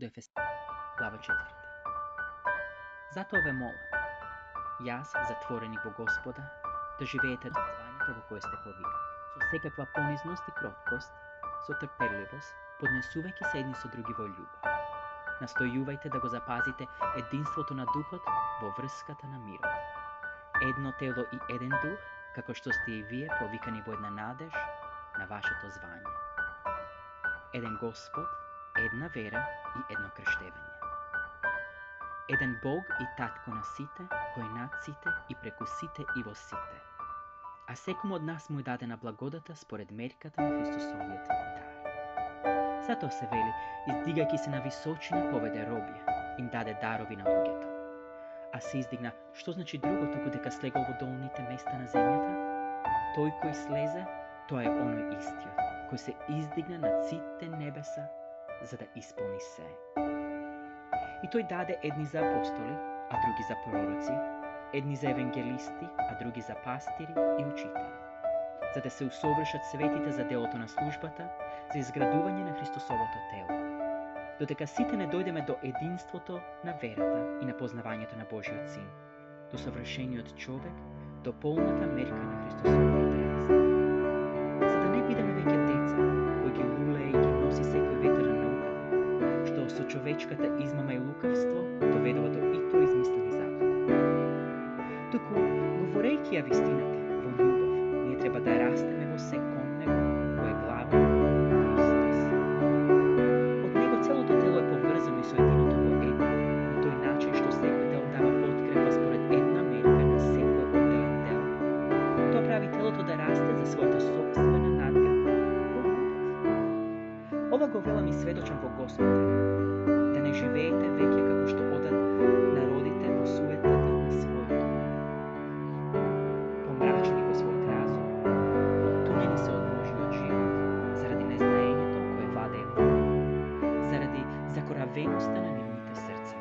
do Efesяни, glava 4. Zato ove molim, jaz, zatvorenik во Господа, да живеете звањето во кое сте повикани, со секаква понизност и кроткост, со трпеливост, поднесувајќи се едни со други во љубов. Настојувајте да го запазите единството на духот во врската на мирот. Едно тело и еден дух, како што сте и вие повикани во една надеж на вашето звање. Еден Господ, една вера и едно крштевање. Еден Бог и Татко на сите, кој над сите и преку сите и во сите. А секому од нас му е дадена благодата според мерката на Христосовиот дар. Затоа се вели, издигајќи се на височина поведе робија, им даде дарови на луѓето. А се издигна, што значи друго туку дека слегол во долните места на земјата? Тој кој слезе, тоа е оној истиот, кој се издигна над сите небеса, за да исполни се. И тој даде едни за апостоли, а други за пророци, едни за евангелисти, а други за пастири и учители, за да се усовршат светите за делото на службата, за изградување на Христосовото тело, додека сите не дојдеме до единството на верата и на познавањето на Божиот Син, до совршениот човек, до полната мерка на Христосовиот раст. За да не бидеме веќе деца, кои ги лулее и ги носи секој ветер на наукава, што со човечката измама и лукавство доведува до ито измислени заблуди. Туку, говорејќи ја вистината во љубов, ние треба да растеме во се кон него, кој е глава Христос. Од него целото тело е поврзано и соединето во едно, на тој начин што секој дел дава подкрепа според една мерка на секој одделен дел. Тоа прави телото да расте за својата сопствена надградна во љубов. Ова го велам и сведочам во Господа, да не живеете веќе како што одат народите во суетата на својот ум, помрачени во својот разум, оттуњени се од Божиот живот, заради незнаењето кое владее во нив, заради закоравеноста на нивните срца.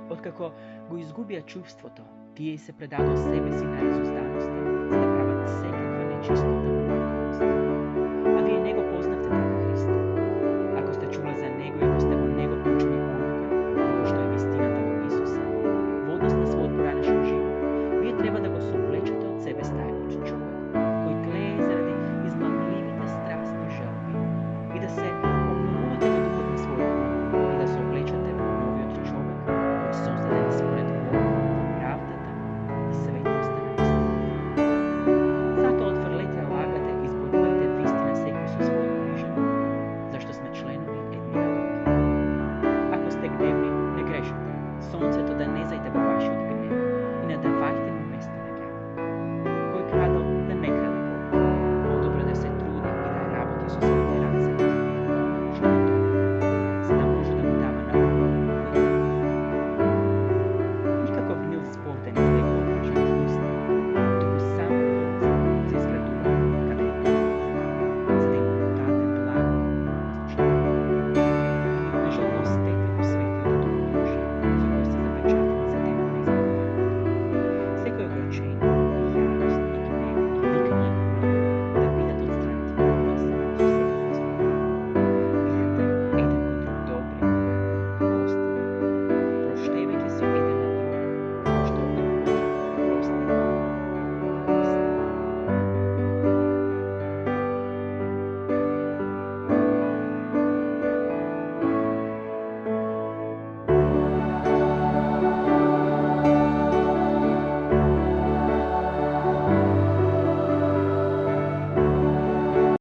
Откако го изгубија чувството, тие се предадоа себе си на разузданоста, за да прават секаква нечистота